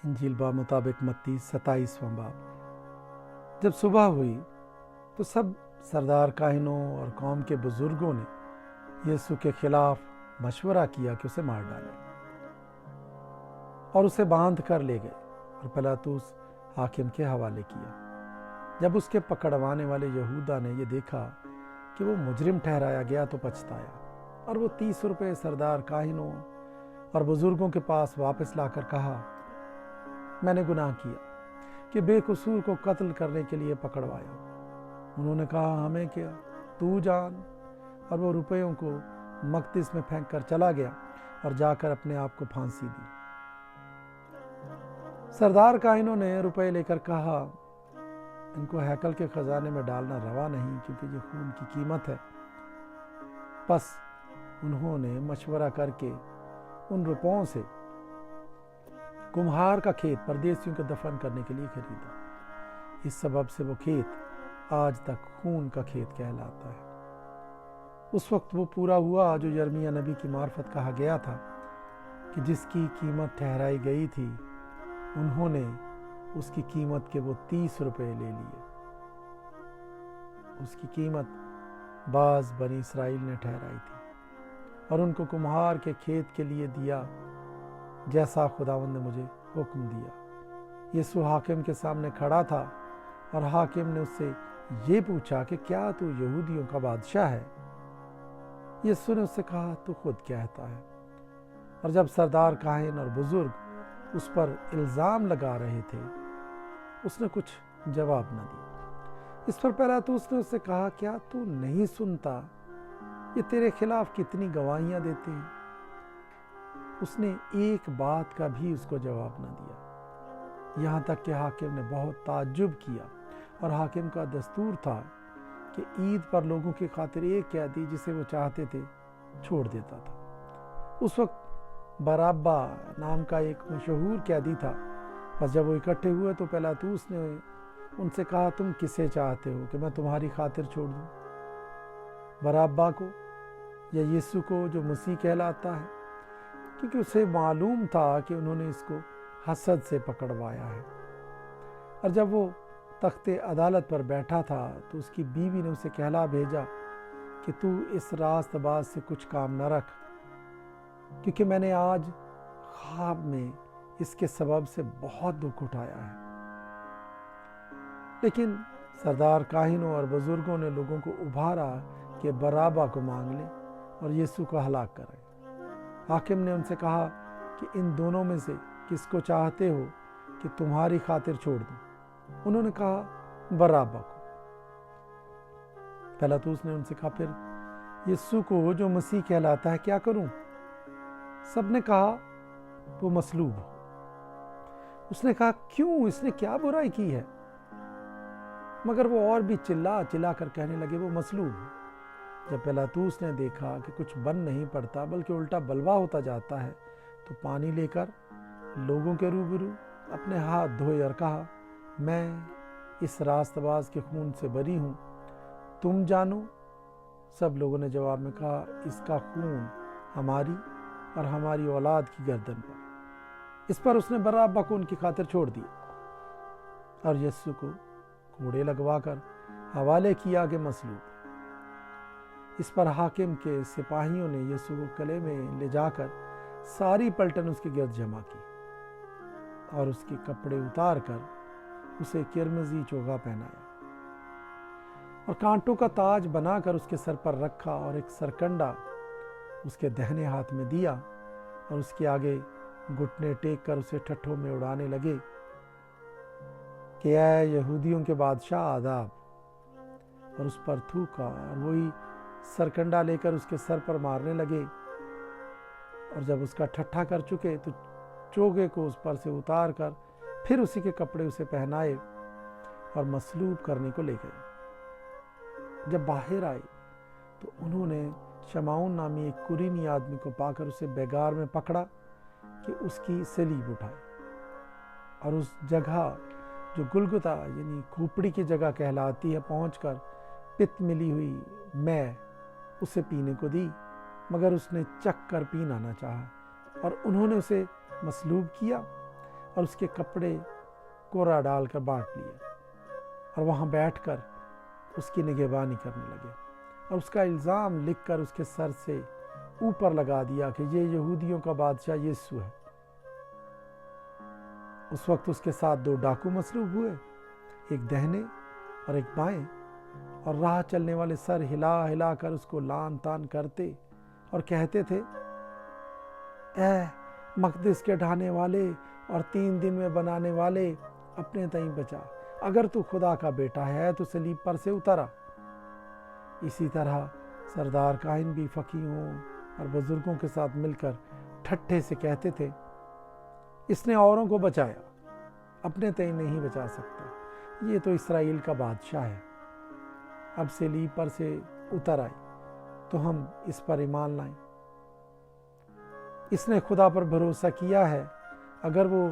انجیل مطابق متی 27واں باب۔ جب صبح ہوئی تو سب سردار کاہنوں اور قوم کے بزرگوں نے یسوع کے خلاف مشورہ کیا کہ اسے مار ڈالیں، اور اسے باندھ کر لے گئے اور پلاطس حاکم کے حوالے کیا۔ جب اس کے پکڑوانے والے یہودا نے یہ دیکھا کہ وہ مجرم ٹھہرایا گیا تو پچھتایا، اور وہ 30 روپے سردار کاہنوں اور بزرگوں کے پاس واپس لا کر کہا، میں نے گناہ کیا کہ بے قصور کو قتل کرنے کے لیے پکڑوایا۔ انہوں نے کہا، ہمیں کیا، تو جان۔ اور وہ روپیوں کو مقدس میں پھینک کر چلا گیا اور جا کر اپنے آپ کو پھانسی دی۔ سردار کاہنوں نے روپے لے کر کہا، ان کو ہیکل کے خزانے میں ڈالنا روا نہیں، کیونکہ یہ خون کی قیمت ہے۔ پس انہوں نے مشورہ کر کے ان روپوں سے کمہار کا کھیت پردیسیوں کو دفن کرنے کے لیے خریدا۔ اس سبب سے وہ کھیت آج تک خون کا کھیت کہلاتا ہے۔ اس وقت وہ پورا ہوا جو یرمیہ نبی کی معرفت کہا گیا تھا کہ جس کی قیمت ٹھہرائی گئی تھی انہوں نے اس کی قیمت کے وہ 30 روپے لے لیے۔ اس کی قیمت بعض بنی اسرائیل نے ٹھہرائی تھی اور ان کو کمہار کے کھیت کے لیے دیا، جیسا خداوند نے مجھے حکم دیا۔ یسوع حاکم کے سامنے کھڑا تھا اور حاکم نے اس سے یہ پوچھا کہ کیا تو یہودیوں کا بادشاہ ہے؟ یسوع نے اس سے کہا، تو خود کہتا ہے۔ اور جب سردار کاہن اور بزرگ اس پر الزام لگا رہے تھے، اس نے کچھ جواب نہ دیا۔ اس پر پلاطس نے اس سے کہا، کیا تو نہیں سنتا یہ تیرے خلاف کتنی گواہیاں دیتے ہیں؟ اس نے ایک بات کا بھی اس کو جواب نہ دیا، یہاں تک کہ حاکم نے بہت تعجب کیا، اور حاکم کا دستور تھا کہ عید پر لوگوں کی خاطر ایک قیدی جسے وہ چاہتے تھے چھوڑ دیتا تھا۔ اس وقت بارابا نام کا ایک مشہور قیدی تھا۔ بس جب وہ اکٹھے ہوئے تو پلاطس نے ان سے کہا، تم کسے چاہتے ہو کہ میں تمہاری خاطر چھوڑ دوں، بارابا کو یا یسوع کو جو مسیح کہلاتا ہے؟ کیونکہ اسے معلوم تھا کہ انہوں نے اس کو حسد سے پکڑوایا ہے۔ اور جب وہ تخت عدالت پر بیٹھا تھا تو اس کی بیوی نے اسے کہلا بھیجا کہ تو اس راست باز سے کچھ کام نہ رکھ، کیونکہ میں نے آج خواب میں اس کے سبب سے بہت دکھ اٹھایا ہے۔ لیکن سردار کاہنوں اور بزرگوں نے لوگوں کو ابھارا کہ بارابا کو مانگ لیں اور یسوع کو ہلاک کریں۔ حاکم نے ان سے کہا کہ ان دونوں میں سے کس کو چاہتے ہو کہ تمہاری خاطر چھوڑ دوں؟ انہوں نے کہا، بارابا کو۔ پلاطس نے ان سے کہا، پھر یسوع کو جو مسیح کہلاتا ہے کیا کروں؟ سب نے کہا، وہ مصلوب ہو۔ اس نے کہا، کیوں؟ اس نے کیا برائی کی ہے؟ مگر وہ اور بھی چلا کر کہنے لگے، وہ مصلوب ہو۔ جب پلاطس نے دیکھا کہ کچھ بن نہیں پڑتا بلکہ الٹا بلوا ہوتا جاتا ہے، تو پانی لے کر لوگوں کے روبرو اپنے ہاتھ دھوئے اور کہا، میں اس راست باز کے خون سے بری ہوں، تم جانو۔ سب لوگوں نے جواب میں کہا، اس کا خون ہماری اور ہماری اولاد کی گردن پر۔ اس پر اس نے بارابا کو ان کی خاطر چھوڑ دیا اور یسوع کو کوڑے لگوا کر حوالے کیا کہ مصلوب۔ اس پر حاکم کے سپاہیوں نے یسوع کو قلعے میں لے جا کر ساری پلٹن اس کے گرد جمع کی اور اس کے کپڑے اتار کر اسے کرمزی چوغا پہنایا اور کانٹوں کا تاج بنا کر اس کے سر پر رکھا، اور ایک سرکنڈا اس کے دہنے ہاتھ میں دیا، اور اس کے آگے گھٹنے ٹیک کر اسے ٹھٹھوں میں اڑانے لگے کہ اے یہودیوں کے بادشاہ آداب، اور اس پر تھوکا، اور وہی سرکنڈا لے کر اس کے سر پر مارنے لگے۔ اور جب اس کا ٹھٹھا کر چکے تو چوغے کو اس پر سے اتار کر پھر اسی کے کپڑے اسے پہنائے اور مصلوب کرنے کو لے گئے۔ جب باہر آئے تو انہوں نے شمعون نامی ایک قرینی آدمی کو پا کر اسے بیگار میں پکڑا کہ اس کی صلیب اٹھائے، اور اس جگہ جو گلگتا یعنی کھوپڑی کی جگہ کہلاتی ہے پہنچ کر پت ملی ہوئی میں اسے پینے کو دی، مگر اس نے چکھ کر پینا نہ چاہا، اور انہوں نے اسے مصلوب کیا اور اس کے کپڑے کوڑا ڈال کر بانٹ لیے اور وہاں بیٹھ کر اس کی نگہبانی کرنے لگے اور اس کا الزام لکھ کر اس کے سر سے اوپر لگا دیا کہ یہ یہودیوں کا بادشاہ یسوع ہے۔ اس وقت اس کے ساتھ 2 ڈاکو مصلوب ہوئے، ایک دہنے اور ایک بائیں، اور راہ چلنے والے سر ہلا ہلا کر اس کو لان تان کرتے اور کہتے تھے، اے مقدس کے ڈھانے والے اور 3 دن میں بنانے والے، اپنے تئیں بچا، اگر تو خدا کا بیٹا ہے تو صلیب پر سے اترا۔ اسی طرح سردار کاہن بھی فقیہوں اور بزرگوں کے ساتھ مل کر ٹھٹھے سے کہتے تھے، اس نے اوروں کو بچایا، اپنے تئیں نہیں بچا سکتا، یہ تو اسرائیل کا بادشاہ ہے۔ اب صلیب پر سے اتر آئی تو ہم اس پر ایمان لائیں۔ اس نے خدا پر بھروسہ کیا ہے، اگر وہ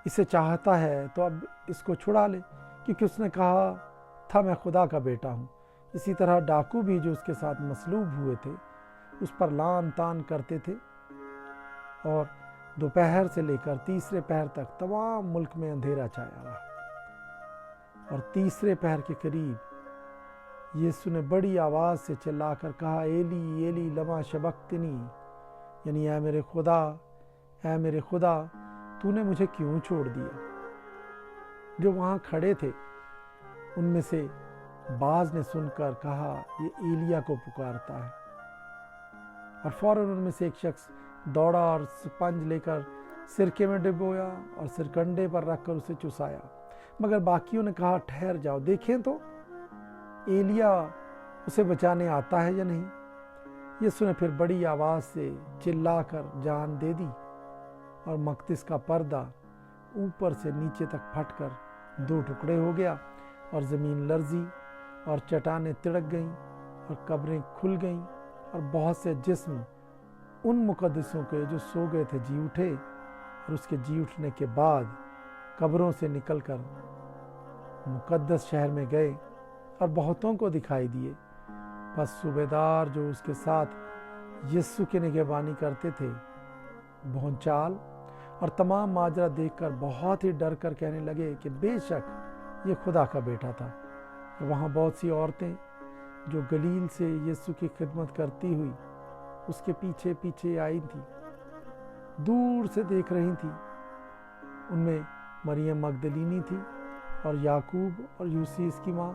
اسے چاہتا ہے تو اب اس کو چھڑا لے، کیونکہ اس نے کہا تھا میں خدا کا بیٹا ہوں۔ اسی طرح ڈاکو بھی جو اس کے ساتھ مصلوب ہوئے تھے اس پر لان تان کرتے تھے، اور دوپہر سے لے کر تیسرے پہر تک تمام ملک میں اندھیرا چھایا رہا۔ اور تیسرے پہر کے قریب یسوع نے بڑی آواز سے چلا کر کہا، ایلی ایلی لما شبقتنی، یعنی اے میرے خدا تو نے مجھے کیوں چھوڑ دیا۔ جو وہاں کھڑے تھے ان میں سے بعض نے سن کر کہا، یہ ایلیا کو پکارتا ہے، اور فوراً ان میں سے ایک شخص دوڑا اور سپنج لے کر سرکے میں ڈبویا اور سرکنڈے پر رکھ کر اسے چسایا، مگر باقیوں نے کہا، ٹھہر جاؤ، دیکھیں تو ایلیا اسے بچانے آتا ہے یا نہیں۔ یسوع نے پھر بڑی آواز سے چلا کر جان دے دی، اور مقدس کا پردہ اوپر سے نیچے تک پھٹ کر 2 ٹکڑے ہو گیا، اور زمین لرزی اور چٹانیں تڑک گئیں اور قبریں کھل گئیں، اور بہت سے جسم ان مقدسوں کے جو سو گئے تھے جی اٹھے، اور اس کے جی اٹھنے کے بعد قبروں سے نکل کر مقدس شہر میں گئے اور بہتوں کو دکھائی دیے۔ پس صوبیدار جو اس کے ساتھ یسوع کی نگہبانی کرتے تھے بھونچال اور تمام ماجرا دیکھ کر بہت ہی ڈر کر کہنے لگے کہ بے شک یہ خدا کا بیٹا تھا۔ اور وہاں بہت سی عورتیں جو گلیل سے یسوع کی خدمت کرتی ہوئی اس کے پیچھے پیچھے آئی تھیں، دور سے دیکھ رہی تھیں۔ ان میں مریم مگدلینی تھی، اور یعقوب اور یوسیس کی ماں،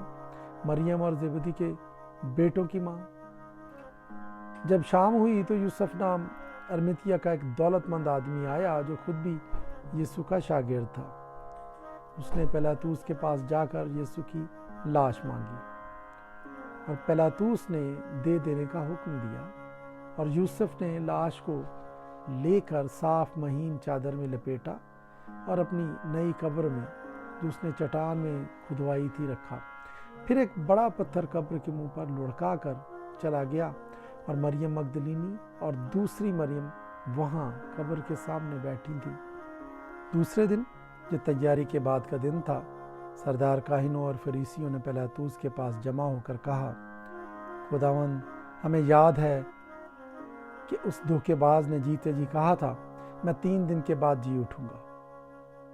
مریم اور زبدی کے بیٹوں کی ماں۔ جب شام ہوئی تو یوسف نام ارمتیا کا ایک دولت مند آدمی آیا جو خود بھی یسوع کا شاگرد تھا۔ اس نے پیلاطوس کے پاس جا کر یسوع کی لاش مانگی، اور پیلاطوس نے دے دینے کا حکم دیا، اور یوسف نے لاش کو لے کر صاف مہین چادر میں لپیٹا اور اپنی نئی قبر میں جو اس نے چٹان میں کھدوائی تھی رکھا۔ پھر ایک بڑا پتھر قبر کے منہ پر لڑکا کر چلا گیا، اور مریم مگدلینی اور دوسری مریم وہاں قبر کے سامنے بیٹھی تھی۔ دوسرے دن جو تیاری کے بعد کا دن تھا، سردار کاہنوں اور فریسیوں نے پیلاطوس کے پاس جمع ہو کر کہا، خداوند، ہمیں یاد ہے کہ اس دھوکے باز نے جیتے جی کہا تھا، میں 3 دن کے بعد جی اٹھوں گا۔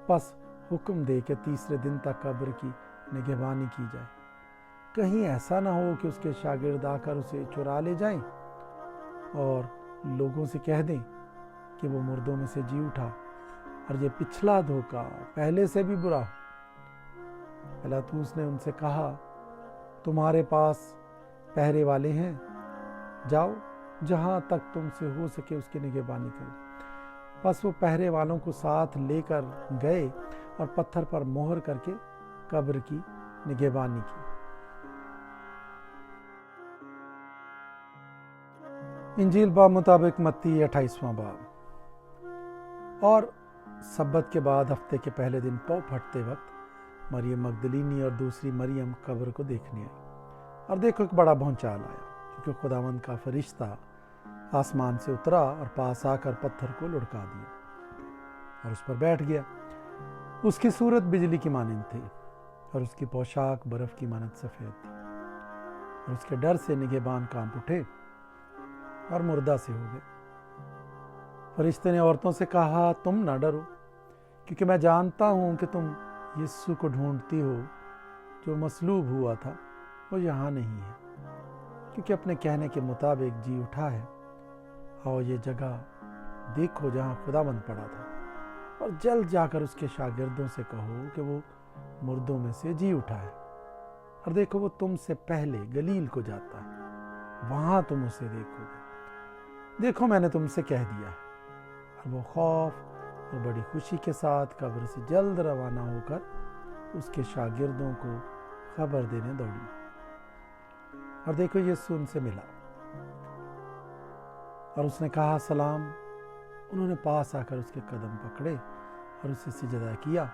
بس حکم دے کہ تیسرے دن تک قبر کی نگہبانی کی جائے، کہیں ایسا نہ ہو کہ اس کے شاگرد آ کر اسے چرا لے جائیں اور لوگوں سے کہہ دیں کہ وہ مردوں میں سے جی اٹھا، اور یہ پچھلا دھوکہ پہلے سے بھی برا ہو۔ پیلاطوس نے ان سے کہا، تمہارے پاس پہرے والے ہیں، جاؤ جہاں تک تم سے ہو سکے اس کی نگہبانی کرو۔ پس وہ پہرے والوں کو ساتھ لے کر گئے اور پتھر پر مہر کر کے قبر کی نگہبانی کی۔ انجیل باب مطابق متی 28واں باب۔ اور سبت کے بعد ہفتے کے پہلے دن پو پھٹتے وقت مریم مگدلینی اور دوسری مریم قبر کو دیکھنے آئی، اور دیکھو ایک بڑا بھونچال آیا، کیونکہ خداوند کا فرشتہ آسمان سے اترا اور پاس آ کر پتھر کو لڑکا دیا اور اس پر بیٹھ گیا۔ اس کی صورت بجلی کی مانند تھی، اور اس کی پوشاک برف کی مانند سفید تھی، اور اس کے ڈر سے نگہبان کانپ اٹھے اور مردہ سے ہو گئے۔ فرشتے نے عورتوں سے کہا، تم نہ ڈرو، کیونکہ میں جانتا ہوں کہ تم یسوع کو ڈھونڈتی ہو جو مصلوب ہوا تھا، وہ یہاں نہیں ہے، کیونکہ اپنے کہنے کے مطابق جی اٹھا ہے۔ آؤ یہ جگہ دیکھو جہاں خداوند پڑا تھا، اور جلد جا کر اس کے شاگردوں سے کہو کہ وہ مردوں میں سے جی اٹھا ہے، اور دیکھو وہ تم سے پہلے گلیل کو جاتا ہے، وہاں تم اسے دیکھو گے۔ دیکھو میں نے تم سے کہہ دیا ہے۔ اور وہ خوف اور بڑی خوشی کے ساتھ قبر سے جلد روانہ ہو کر اس کے شاگردوں کو خبر دینے دوڑی۔ اور دیکھو یسوع ان سے ملا اور اس نے کہا سلام۔ انہوں نے پاس آ کر اس کے قدم پکڑے اور اسے سجدہ کیا۔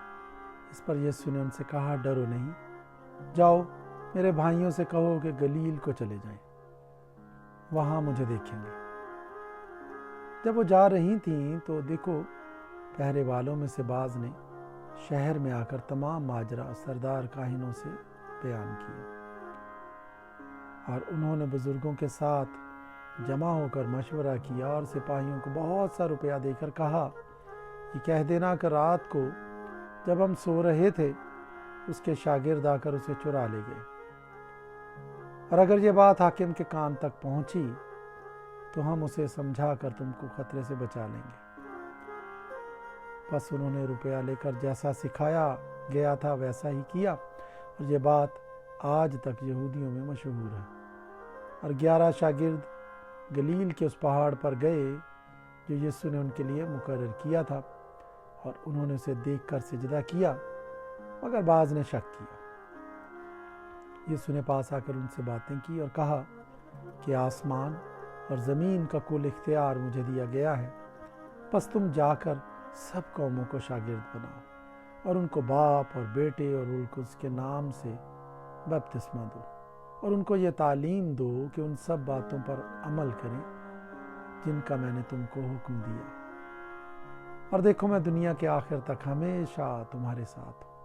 اس پر یسوع نے ان سے کہا ڈرو نہیں، جاؤ میرے بھائیوں سے کہو کہ گلیل کو چلے جائیں، وہاں مجھے دیکھیں گے۔ جب وہ جا رہی تھیں تو دیکھو پہرے والوں میں سے بعض نے شہر میں آ کر تمام ماجرا سردار کاہنوں سے بیان کیے، اور انہوں نے بزرگوں کے ساتھ جمع ہو کر مشورہ کیا اور سپاہیوں کو بہت سا روپیہ دے کر کہا، یہ کہہ دینا کہ رات کو جب ہم سو رہے تھے اس کے شاگرد آ کر اسے چرا لے گئے، اور اگر یہ بات حاکم کے کان تک پہنچی تو ہم اسے سمجھا کر تم کو خطرے سے بچا لیں گے۔ بس انہوں نے روپیہ لے کر جیسا سکھایا گیا تھا ویسا ہی کیا، اور یہ بات آج تک یہودیوں میں مشہور ہے۔ اور 11 شاگرد گلیل کے اس پہاڑ پر گئے جو یسوع نے ان کے لیے مقرر کیا تھا، اور انہوں نے اسے دیکھ کر سجدہ کیا، مگر بعض نے شک کیا۔ یسوع نے پاس آ کر ان سے باتیں کی اور کہا کہ آسمان اور زمین کا کل اختیار مجھے دیا گیا ہے، بس تم جا کر سب قوموں کو شاگرد بناؤ، اور ان کو باپ اور بیٹے اور روح القدس کے نام سے بپتسمہ دو، اور ان کو یہ تعلیم دو کہ ان سب باتوں پر عمل کریں جن کا میں نے تم کو حکم دیا، اور دیکھو میں دنیا کے آخر تک ہمیشہ تمہارے ساتھ ہوں۔